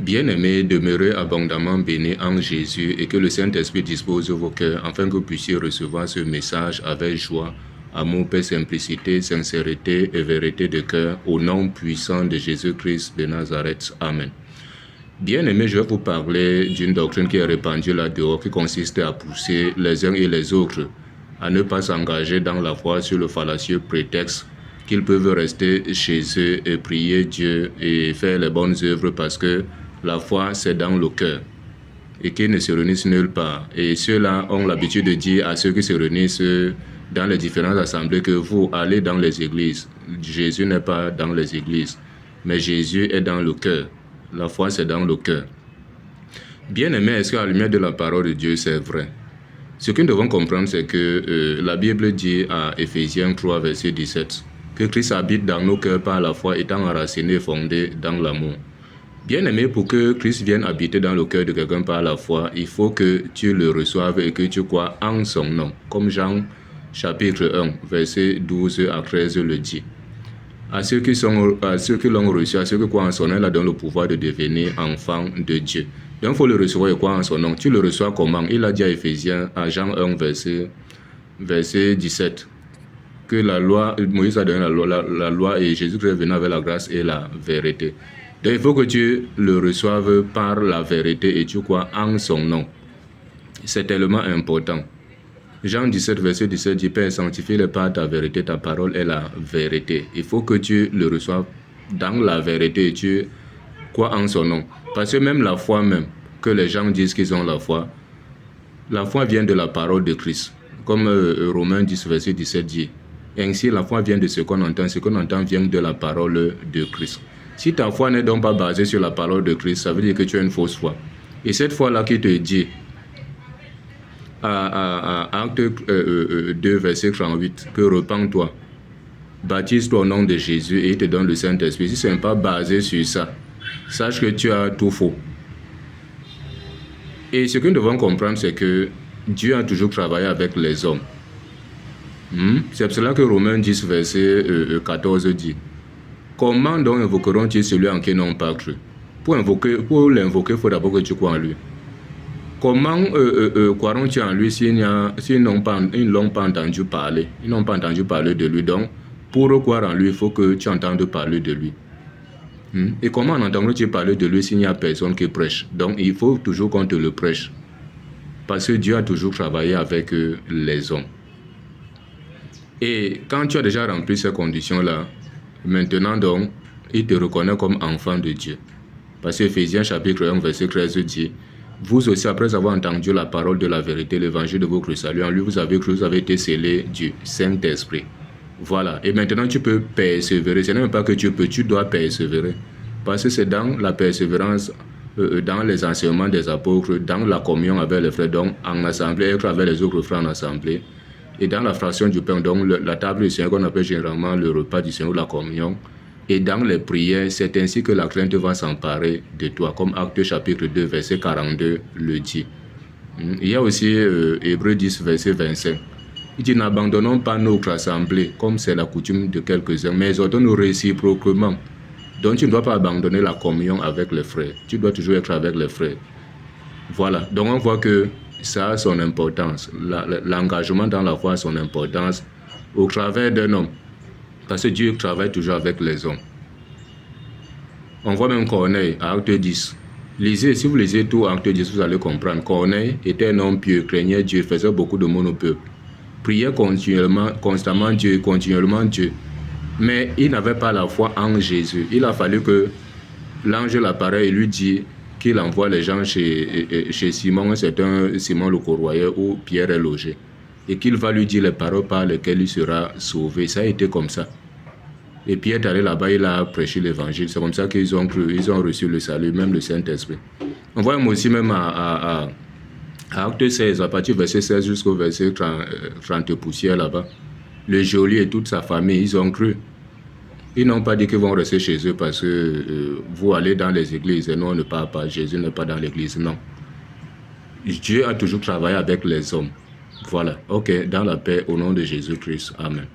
Bien-aimés, demeurez abondamment bénis en Jésus et que le Saint-Esprit dispose vos cœurs afin que vous puissiez recevoir ce message avec joie, amour, paix, simplicité, sincérité et vérité de cœur au nom puissant de Jésus-Christ de Nazareth. Amen. Bien-aimés, je vais vous parler d'une doctrine qui est répandue là-dehors qui consiste à pousser les uns et les autres à ne pas s'engager dans la foi sur le fallacieux prétexte qu'ils peuvent rester chez eux et prier Dieu et faire les bonnes œuvres parce que la foi, c'est dans le cœur et qu'ils ne se réunissent nulle part. Et ceux-là ont l'habitude de dire à ceux qui se réunissent dans les différentes assemblées que vous allez dans les églises. Jésus n'est pas dans les églises, mais Jésus est dans le cœur. La foi, c'est dans le cœur. Bien-aimés, est-ce qu'à la lumière de la parole de Dieu, c'est vrai? Ce que nous devons comprendre, c'est que la Bible dit à Éphésiens 3, verset 17, que Christ habite dans nos cœurs par la foi, étant enraciné et fondé dans l'amour. Bien-aimé, pour que Christ vienne habiter dans le cœur de quelqu'un par la foi, il faut que tu le reçoives et que tu crois en son nom. Comme Jean chapitre 1, verset 12 à 13 le dit. À ceux qui l'ont reçu, à ceux qui croient en son nom, il a donné le pouvoir de devenir enfant de Dieu. Donc il faut le recevoir et croire en son nom. Tu le reçois comment? Il a dit à Éphésiens, à Jean 1, verset 17, que la loi, Moïse a donné la loi et Jésus-Christ est venu avec la grâce et la vérité. Donc il faut que tu le reçoives par la vérité et tu crois en son nom. C'est tellement important. Jean 17, verset 17 dit, Père, sanctifie-les par ta vérité, ta parole est la vérité. Il faut que tu le reçoives dans la vérité et tu crois en son nom. Parce que même la foi même, que les gens disent qu'ils ont la foi vient de la parole de Christ. Comme Romains 10, verset 17 dit. Ainsi, la foi vient de ce qu'on entend vient de la parole de Christ. Si ta foi n'est donc pas basée sur la parole de Christ, ça veut dire que tu as une fausse foi. Et cette foi-là qui te dit, à Acte 2, verset 38, que repens-toi, baptise-toi au nom de Jésus et il te donne le Saint-Esprit. Si ce n'est pas basé sur ça, sache que tu as tout faux. Et ce que nous devons comprendre, c'est que Dieu a toujours travaillé avec les hommes. C'est pour cela que Romains 10, verset 14 dit, comment donc invoqueront-ils celui en qui ils n'ont pas cru? Pour l'invoquer, il faut d'abord que tu crois en lui. Comment croiront-ils en lui s'ils n'ont pas entendu parler? Ils n'ont pas entendu parler de lui. Donc, pour croire en lui, il faut que tu entendes parler de lui. Et comment entendront-ils parler de lui s'il n'y a personne qui prêche? Donc, il faut toujours qu'on te le prêche. Parce que Dieu a toujours travaillé avec les hommes. Et quand tu as déjà rempli ces conditions-là, maintenant donc, il te reconnaît comme enfant de Dieu. Parce que Éphésiens chapitre 1, verset 13 dit, vous aussi, après avoir entendu la parole de la vérité, l'évangile de votre salut, en lui vous avez cru, vous avez été scellés du Saint-Esprit. Voilà. Et maintenant, tu peux persévérer. Ce n'est même pas que tu peux, tu dois persévérer. Parce que c'est dans la persévérance, dans les enseignements des apôtres, dans la communion avec les frères, donc en assemblée, être avec les autres frères en assemblée, et dans la fraction du pain, donc la table du Seigneur qu'on appelle généralement le repas du Seigneur, la communion, et dans les prières, c'est ainsi que la crainte va s'emparer de toi, comme Acte chapitre 2, verset 42 le dit. Il y a aussi Hébreux 10, verset 25. Il dit, n'abandonnons pas notre assemblée, comme c'est la coutume de quelques-uns, mais exhortons-nous réciproquement. Donc tu ne dois pas abandonner la communion avec les frères. Tu dois toujours être avec les frères. Voilà. Donc on voit que ça a son importance. L'engagement dans la foi a son importance au travers d'un homme. Parce que Dieu travaille toujours avec les hommes. On voit même Corneille à Acte 10. Lisez, si vous lisez tout Acte 10, vous allez comprendre. Corneille était un homme pieux, craignait Dieu, faisait beaucoup de monde au peuple. Priait constamment Dieu, continuellement Dieu. Mais il n'avait pas la foi en Jésus. Il a fallu que l'ange l'apparaît et lui dit qu'il envoie les gens chez Simon, c'est un Simon le Courroyeur où Pierre est logé. Et qu'il va lui dire les paroles par lesquelles il sera sauvé. Ça a été comme ça. Et Pierre est allé là-bas, il a prêché l'évangile. C'est comme ça qu'ils ont cru, ils ont reçu le salut, même le Saint-Esprit. On voit aussi même à Acte 16, à partir du verset 16 jusqu'au verset 30 poussières là-bas. Le geôlier et toute sa famille, ils ont cru. Ils n'ont pas dit qu'ils vont rester chez eux parce que vous allez dans les églises et nous on ne parle pas, Jésus n'est pas dans l'église, non. Dieu a toujours travaillé avec les hommes. Voilà, ok, dans la paix, au nom de Jésus-Christ, amen.